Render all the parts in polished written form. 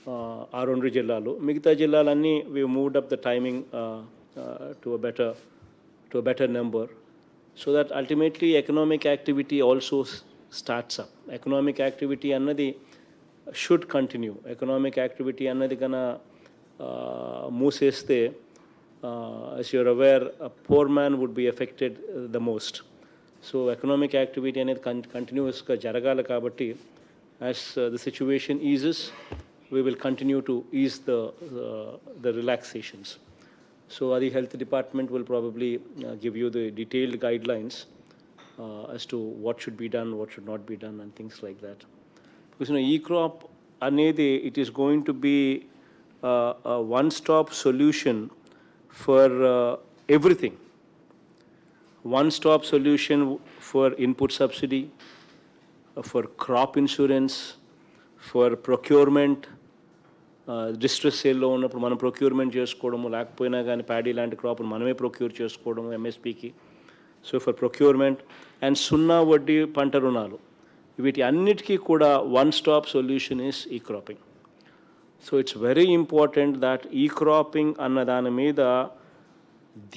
ఆ 2 జిల్లాలు. మిగతా జిల్లాలన్నీ we moved up the timing to a better number, so that ultimately economic activity also starts up. Economic activity అన్నది should continue. Economic activity అన్నది కన్నా మూసేస్తే, as you're aware, a poor man would be affected the most. So economic activity అనేది కంటిన్యూస్గా జరగాలి కాబట్టి, as the situation eases, we will continue to ease the relaxations. So the health department will probably give you the detailed guidelines as to what should be done, what should not be done, and things like that. Because e-crop anedi, it is going to be a one-stop solution for everything. One-stop solution for input subsidy, for crop insurance, for procurement. Distress సేల్లో ఉన్నప్పుడు మనం procurement చేసుకోవడము, లేకపోయినా కానీ paddy లాంటి crop మనమే procure చేసుకోవడము ఎంఎస్పికి. So for procurement and సున్నా వడ్డీ పంట రుణాలు, వీటి అన్నిటికీ కూడా వన్ స్టాప్ సొల్యూషన్ ఈస్ ఈ cropping. So it's very important that ఈ క్రాపింగ్ అన్న దాని మీద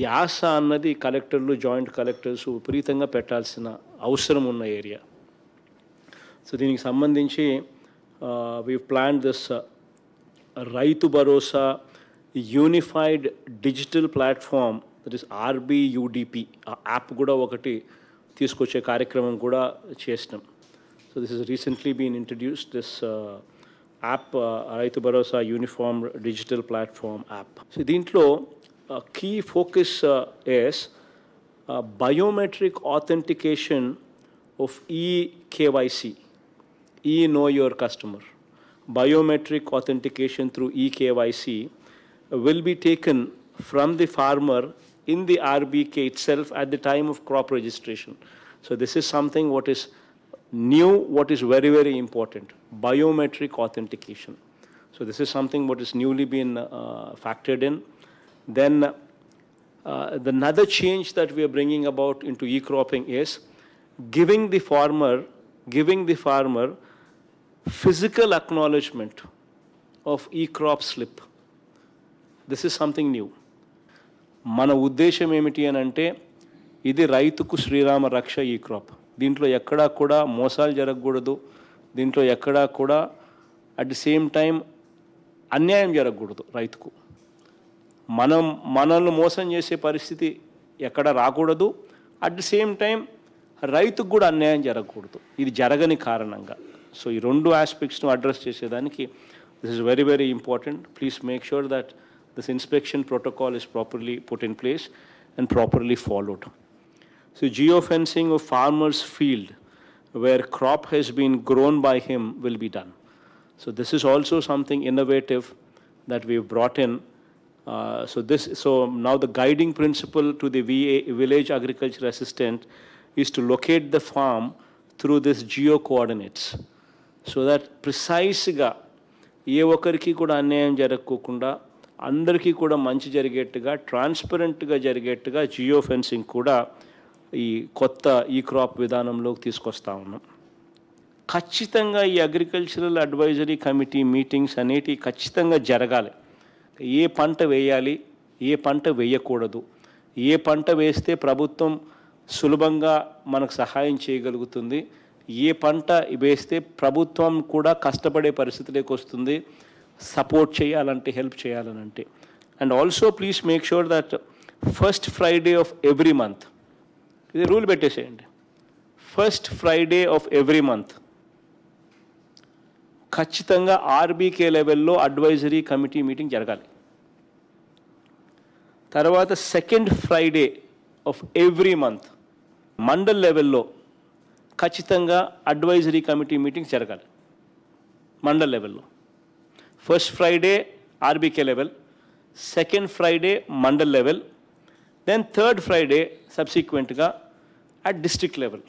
ధ్యాస అన్నది కలెక్టర్లు, జాయింట్ కలెక్టర్స్ విపరీతంగా పెట్టాల్సిన అవసరం ఉన్న ఏరియా. సో దీనికి సంబంధించి we plan this Rythu Bharosa unified digital platform, that is RBUDP, ఆ యాప్ కూడా ఒకటి తీసుకొచ్చే కార్యక్రమం కూడా చేసినాం. So this is recently been introduced, this app Rythu Bharosa uniform digital platform app. So దీంట్లో key focus is biometric authentication of eKYC, know your customer. Biometric authentication through eKYC will be taken from the farmer in the RBK itself at the time of crop registration. So this is something what is new, what is very, very important, biometric authentication. So this is something what is newly been factored in. Then the another change that we are bringing about into e-cropping is giving the farmer physical acknowledgement of e-crop slip. This is something new. మన ఉద్దేశం ఏమిటి అని అంటే, ఇది రైతుకు శ్రీరామ రక్ష ఈ crop. దీంట్లో ఎక్కడా కూడా మోసాలు జరగకూడదు, దీంట్లో ఎక్కడా కూడా అట్ ది సేమ్ టైం అన్యాయం జరగకూడదు రైతుకు. మనల్ని మోసం చేసే పరిస్థితి ఎక్కడ రాకూడదు, అట్ ది సేమ్ టైం రైతుకు కూడా అన్యాయం జరగకూడదు, ఇది జరగని కారణంగా. సో ఈ రెండు ఆస్పెక్ట్స్ను అడ్రస్ చేసేదానికి this is very, very important. Please make sure that this inspection protocol is properly put in place and properly followed. So geofencing of farmer's field where crop has been grown by him will be done. So this is also something innovative that we've brought in. So now the guiding principle to the village agriculture assistant is to locate the farm through this geo coordinates, so that ప్రిసైస్గా ఏ ఒక్కరికి కూడా అన్యాయం జరగకుండా అందరికీ కూడా మంచి జరిగేట్టుగా, ట్రాన్స్పరెంట్గా జరిగేట్టుగా geo fencing కూడా ఈ కొత్త ఈ క్రాప్ విధానంలోకి తీసుకొస్తా ఉన్నాం. ఖచ్చితంగా ఈ అగ్రికల్చరల్ అడ్వైజరీ కమిటీ మీటింగ్స్ అనేటివి ఖచ్చితంగా జరగాలి. ఏ పంట వేయాలి, ఏ పంట వేయకూడదు, ఏ పంట వేస్తే ప్రభుత్వం సులభంగా మనకు సహాయం చేయగలుగుతుంది, ఏ పంట వేస్తే ప్రభుత్వం కూడా కష్టపడే పరిస్థితిలోకి వస్తుంది సపోర్ట్ చేయాలంటే, హెల్ప్ చేయాలనంటే. And also please make sure that first Friday of every month, ఇది రూల్ పెట్టేసేయండి, first Friday of every month ఖచ్చితంగా ఆర్బీకే లెవెల్లో అడ్వైజరీ కమిటీ మీటింగ్ జరగాలి. తర్వాత second Friday of every month mandal లెవెల్లో ఖచ్చితంగా అడ్వైజరీ కమిటీ మీటింగ్స్ జరగాలి మండల్ లెవెల్లో. First Friday RBK level, second Friday mandal level, then third Friday సబ్సిక్వెంట్గా అట్ డిస్ట్రిక్ట్ లెవెల్.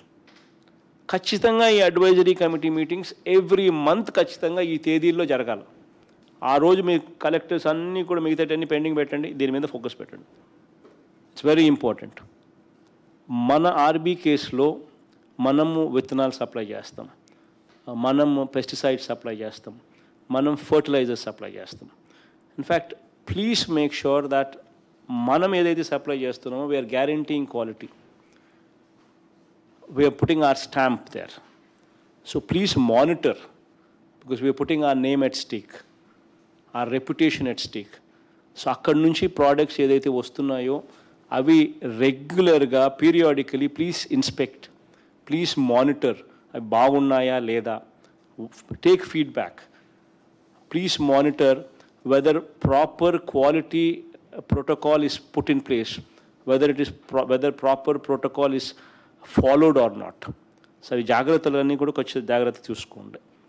ఖచ్చితంగా ఈ advisory committee meetings every month ఖచ్చితంగా ఈ తేదీల్లో జరగాలి. ఆ రోజు మీ కలెక్టర్స్ అన్నీ కూడా మిగతాటన్నీ పెండింగ్ పెట్టండి, దీని మీద ఫోకస్ పెట్టండి. It's very important. మన ఆర్బీకేస్లో మనము విత్తనాలు సప్లై చేస్తాం, మనము పెస్టిసైడ్స్ సప్లై చేస్తాం, మనం ఫర్టిలైజర్ సప్లై చేస్తాం. In fact please make sure that మనం ఏదైతే సప్లై చేస్తున్నామో we are guaranteeing quality. We are putting our stamp there. So please monitor, because we are putting our name at stake, our reputation at stake. So అక్కడి నుంచి products ఏదైతే వస్తున్నాయో అవి రెగ్యులర్గా periodically please inspect, please monitor, అవి బాగున్నాయా లేదా, take feedback. Please monitor whether proper quality protocol is put in place, whether proper protocol is followed or not. So ఈ జాగ్రత్తలన్నీ కూడా కొంచెం జాగ్రత్త చూసుకోండి.